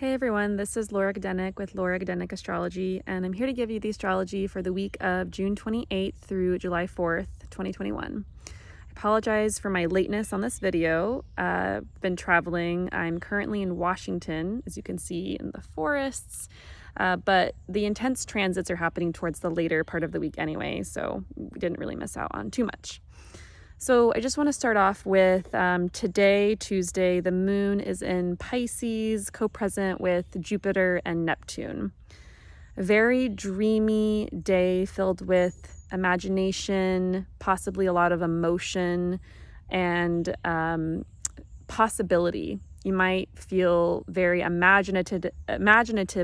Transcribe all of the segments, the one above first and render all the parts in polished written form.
Hey everyone, this is Laura Gdenik with Laura Gdenik Astrology, and I'm here to give you the astrology for the week of June 28th through July 4th, 2021. I apologize for my lateness on this video. I've been traveling. I'm currently in Washington, as you can see in the forests, but the intense transits are happening towards the later part of the week anyway, so we didn't really miss out on too much. So I just want to start off with today, Tuesday, the moon is in Pisces, co-present with Jupiter and Neptune. A very dreamy day filled with imagination, possibly a lot of emotion and possibility. You might feel very imaginative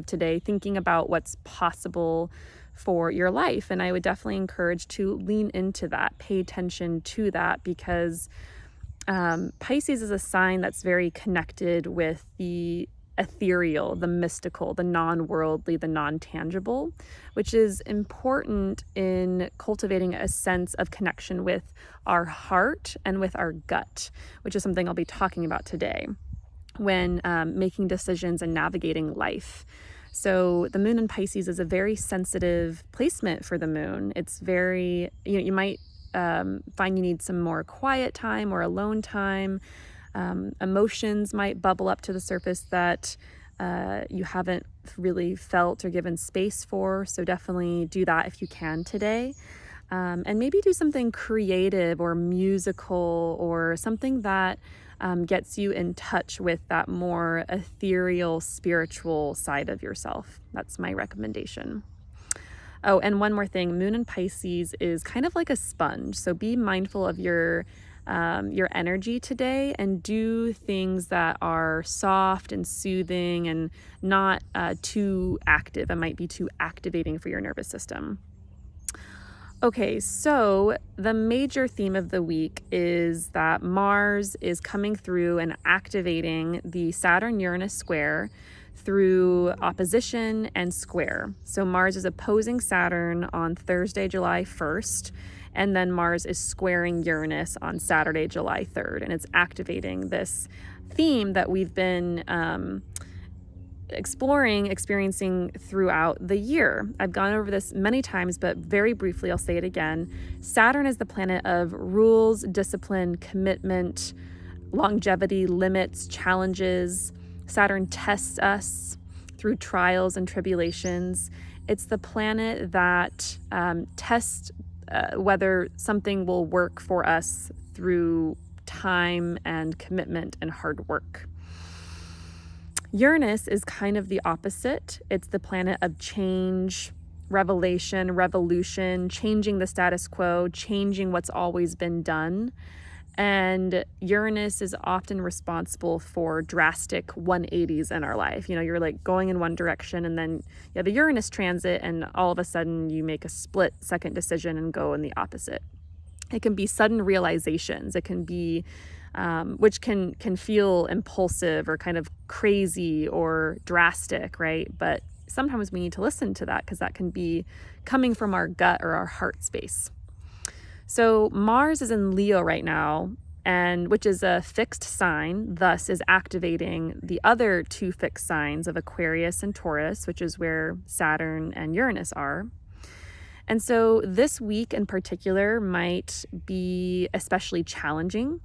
today, thinking about what's possible for your life. And I would definitely encourage to lean into that, pay attention to that, because Pisces is a sign that's very connected with the ethereal, the mystical, the non-worldly, the non-tangible, which is important in cultivating a sense of connection with our heart and with our gut, which is something I'll be talking about today when making decisions and navigating life. So the moon in Pisces is a very sensitive placement for the moon. It's very, you might find you need some more quiet time or alone time. Emotions might bubble up to the surface that you haven't really felt or given space for. So definitely do that if you can today. And maybe do something creative or musical or something that gets you in touch with that more ethereal, spiritual side of yourself. That's my recommendation. Oh, and one more thing, moon in Pisces is kind of like a sponge. So be mindful of your energy today and do things that are soft and soothing and not too active. It might be too activating for your nervous system. Okay, so the major theme of the week is that Mars is coming through and activating the Saturn-Uranus square through opposition and square. So Mars is opposing Saturn on Thursday, July 1st, and then Mars is squaring Uranus on Saturday, July 3rd, and it's activating this theme that we've been experiencing throughout the year. I've gone over this many times, but very briefly, I'll say it again. Saturn is the planet of rules, discipline, commitment, longevity, limits, challenges. Saturn tests us through trials and tribulations. It's the planet that tests whether something will work for us through time and commitment and hard work. Uranus is kind of the opposite. It's the planet of change, revelation, revolution, changing the status quo, changing what's always been done. And Uranus is often responsible for drastic 180s in our life. You're like going in one direction and then you have a Uranus transit and all of a sudden you make a split second decision and go in the opposite. It can be sudden realizations. It can be which can feel impulsive or kind of crazy or drastic, right? But sometimes we need to listen to that because that can be coming from our gut or our heart space. So Mars is in Leo right now, and which is a fixed sign, thus is activating the other two fixed signs of Aquarius and Taurus, which is where Saturn and Uranus are. And so this week in particular might be especially challenging,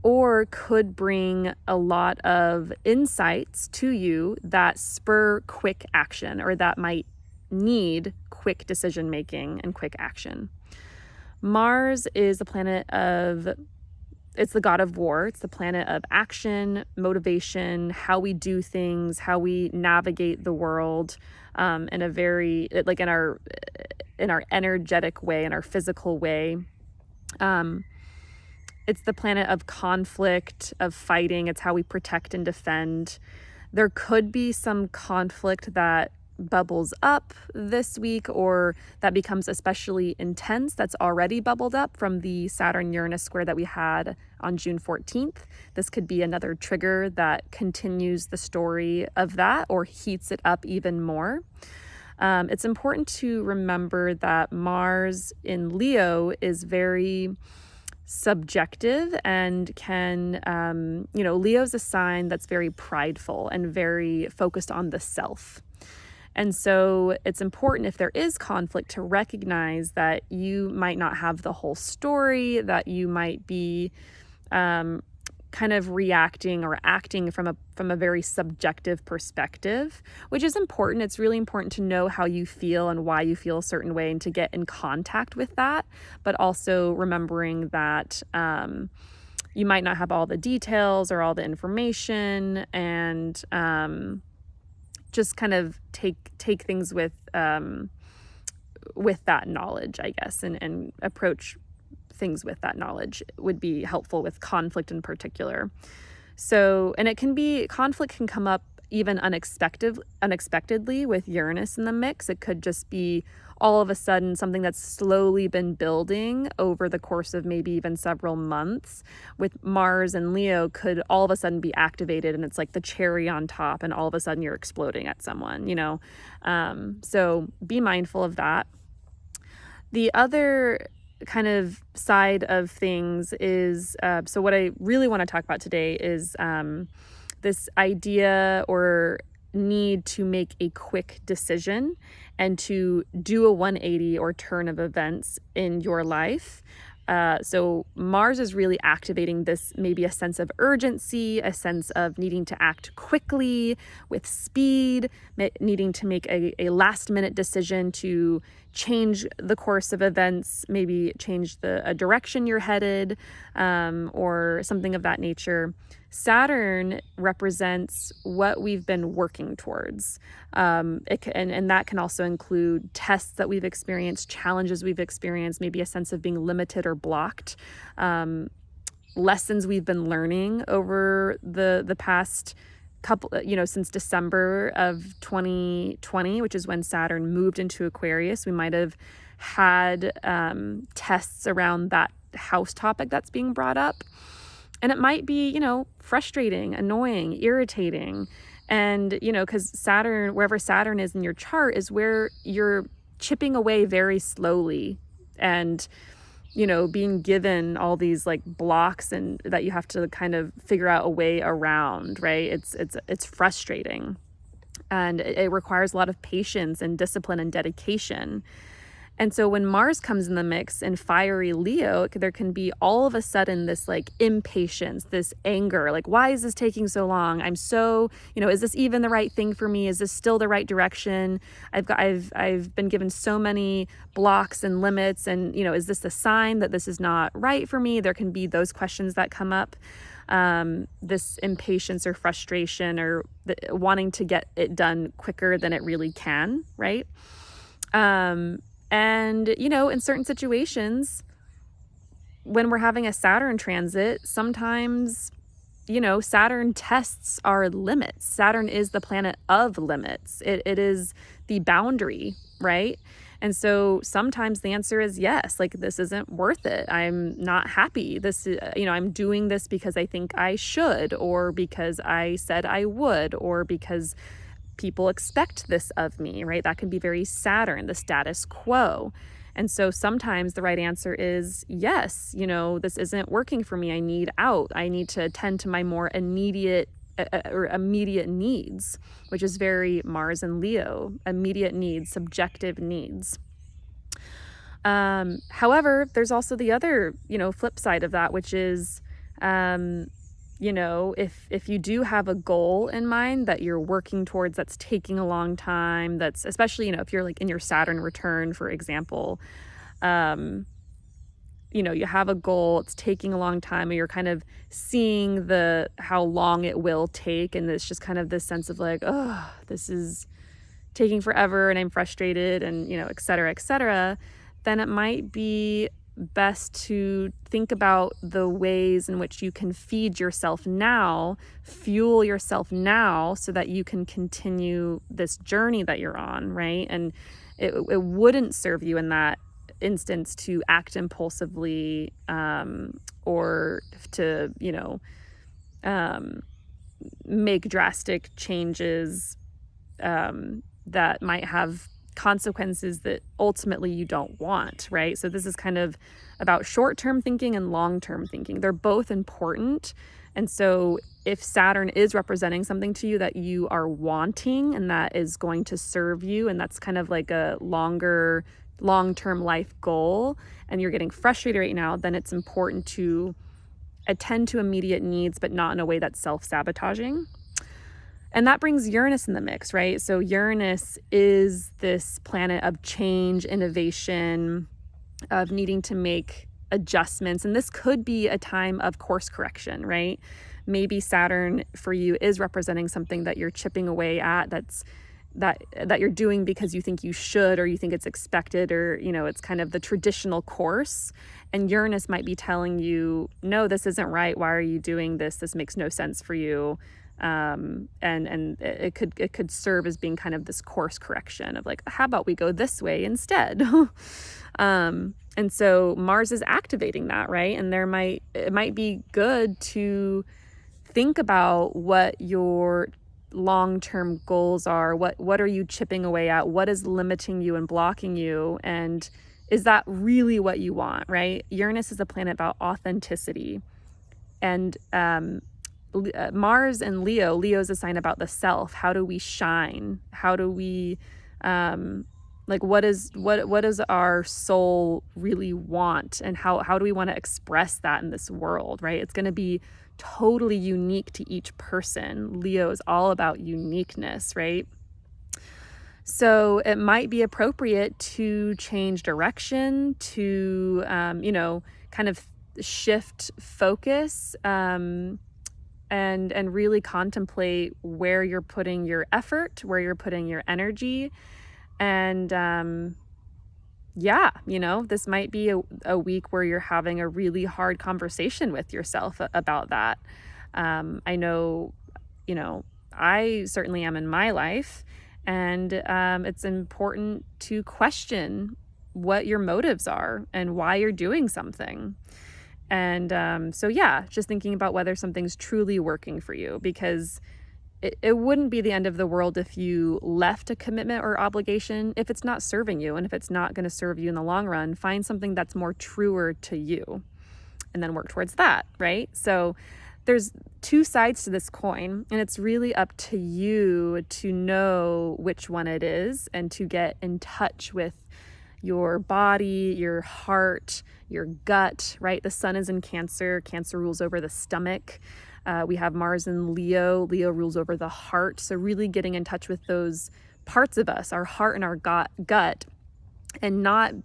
or could bring a lot of insights to you that spur quick action, or that might need quick decision making and quick action. Mars is the it's the god of war. It's the planet of action, motivation, how we do things, how we navigate the world in a very, like in our energetic way, in our physical way. It's the planet of conflict, of fighting. It's how we protect and defend. There could be some conflict that bubbles up this week, or that becomes especially intense, that's already bubbled up from the Saturn-Uranus square that we had on June 14th. This could be another trigger that continues the story of that or heats it up even more. It's important to remember that Mars in Leo is very subjective and can, Leo's a sign that's very prideful and very focused on the self. And so it's important, if there is conflict, to recognize that you might not have the whole story, that you might be kind of reacting or acting from a very subjective perspective, which is important. It's really important to know how you feel and why you feel a certain way and to get in contact with that, but also remembering that you might not have all the details or all the information, and just kind of take things with that knowledge, I guess, and approach things with that knowledge would be helpful with conflict in particular. So, and conflict can come up even unexpectedly with Uranus in the mix. It could just be all of a sudden something that's slowly been building over the course of maybe even several months. With Mars and Leo, could all of a sudden be activated, and it's like the cherry on top, and all of a sudden you're exploding at someone, So be mindful of that. The other kind of side of things is, so what I really want to talk about today is this idea or need to make a quick decision and to do a 180 or turn of events in your life. So Mars is really activating this, maybe a sense of urgency, a sense of needing to act quickly with speed, needing to make a last minute decision to change the course of events, maybe change a direction you're headed, or something of that nature. Saturn represents what we've been working towards. And that can also include tests that we've experienced, challenges we've experienced, maybe a sense of being limited or blocked, lessons we've been learning over the past couple, since December of 2020, which is when Saturn moved into Aquarius. We might have had tests around that house topic that's being brought up. And it might be, frustrating, annoying, irritating. And, because Saturn, wherever Saturn is in your chart, is where you're chipping away very slowly and, being given all these like blocks and that you have to kind of figure out a way around, right? It's frustrating. And it requires a lot of patience and discipline and dedication. And so when Mars comes in the mix in fiery Leo, there can be all of a sudden this like impatience, this anger, like, why is this taking so long? I'm so, is this even the right thing for me? Is this still the right direction? I've been given so many blocks and limits, and, is this a sign that this is not right for me? There can be those questions that come up. This impatience or frustration or wanting to get it done quicker than it really can, right? And, in certain situations, when we're having a Saturn transit, sometimes, Saturn tests our limits. Saturn is the planet of limits. It is the boundary, right? And so sometimes the answer is yes, like, this isn't worth it. I'm not happy. This is, I'm doing this because I think I should, or because I said I would, or because people expect this of me, right? That can be very Saturn, the status quo. And so sometimes the right answer is yes, this isn't working for me. I need out. I need to attend to my more immediate needs, which is very Mars and Leo, immediate needs, subjective needs. However, there's also the other, flip side of that, which is, if you do have a goal in mind that you're working towards, that's taking a long time, that's especially, if you're like in your Saturn return, for example, you have a goal, it's taking a long time, or you're kind of seeing how long it will take. And it's just kind of this sense of like, oh, this is taking forever and I'm frustrated and, et cetera, then it might be best to think about the ways in which you can feed yourself now, fuel yourself now, so that you can continue this journey that you're on, right? And it wouldn't serve you in that instance to act impulsively, or to, make drastic changes that might have consequences that ultimately you don't want, right? So this is kind of about short-term thinking and long-term thinking. They're both important. And so if Saturn is representing something to you that you are wanting and that is going to serve you, and that's kind of like a long-term life goal, and you're getting frustrated right now, then it's important to attend to immediate needs, but not in a way that's self-sabotaging. And that brings Uranus in the mix, right? So Uranus is this planet of change, innovation, of needing to make adjustments. And this could be a time of course correction, right? Maybe Saturn for you is representing something that you're chipping away at, that you're doing because you think you should, or you think it's expected, or it's kind of the traditional course. And Uranus might be telling you, no, this isn't right. Why are you doing this? This makes no sense for you. And it could serve as being kind of this course correction of like, how about we go this way instead? And so Mars is activating that, right? And it might be good to think about what your long-term goals are. What are you chipping away at? What is limiting you and blocking you? And is that really what you want, right? Uranus is a planet about authenticity. And Mars and Leo is a sign about the self. How do we shine? How do we what does our soul really want, and how do we want to express that in this world, right? It's going to be totally unique to each person. Leo is all about uniqueness, right? So it might be appropriate to change direction, to kind of shift focus, and really contemplate where you're putting your effort, where you're putting your energy. And this might be a week where you're having a really hard conversation with yourself about that. I know, I certainly am in my life, and it's important to question what your motives are and why you're doing something. And just thinking about whether something's truly working for you, because it wouldn't be the end of the world if you left a commitment or obligation if it's not serving you, and if it's not going to serve you in the long run. Find something that's more truer to you and then work towards that, right? So there's two sides to this coin, and it's really up to you to know which one it is and to get in touch with your body, your heart, your gut, right? The sun is in Cancer. Cancer rules over the stomach. We have Mars in Leo. Leo rules over the heart. So really getting in touch with those parts of us, our heart and our gut, and not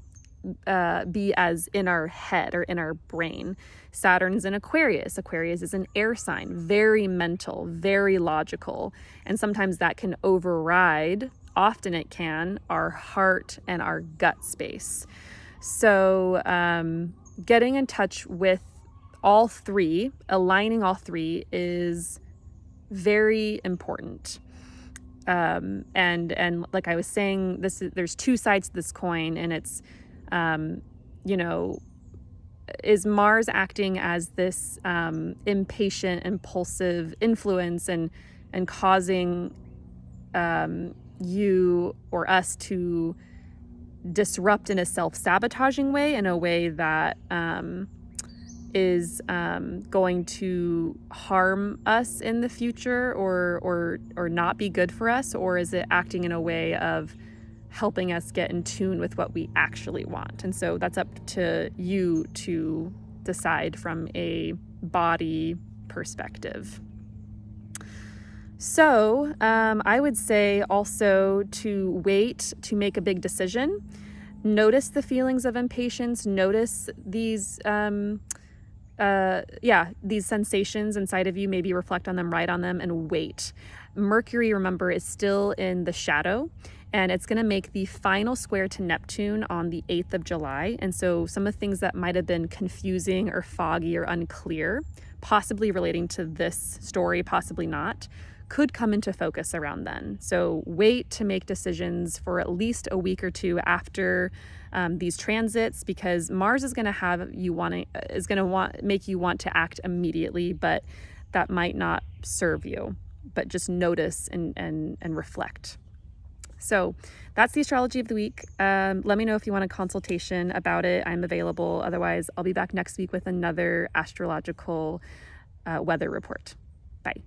be as in our head or in our brain. Saturn's in Aquarius. Aquarius is an air sign, very mental, very logical. And sometimes that can override, often it can, our heart and our gut space. So getting in touch with all three, aligning all three, is very important. And like I was saying, there's two sides to this coin, and it's, is Mars acting as this impatient, impulsive influence and causing you or us to disrupt in a self-sabotaging way, in a way that is going to harm us in the future, or not be good for us? Or is it acting in a way of helping us get in tune with what we actually want? And so that's up to you to decide from a body perspective. So I would say also to wait to make a big decision. Notice the feelings of impatience. Notice these these sensations inside of you. Maybe reflect on them, write on them, and wait. Mercury, remember, is still in the shadow, and it's going to make the final square to Neptune on the 8th of July. And so some of the things that might have been confusing or foggy or unclear, possibly relating to this story, possibly not, could come into focus around then. So wait to make decisions for at least a week or two after these transits, because Mars is going to make you want to act immediately, but that might not serve you. But just notice and reflect. So that's the astrology of the week. Let me know if you want a consultation about it. I'm available. Otherwise, I'll be back next week with another astrological weather report. Bye.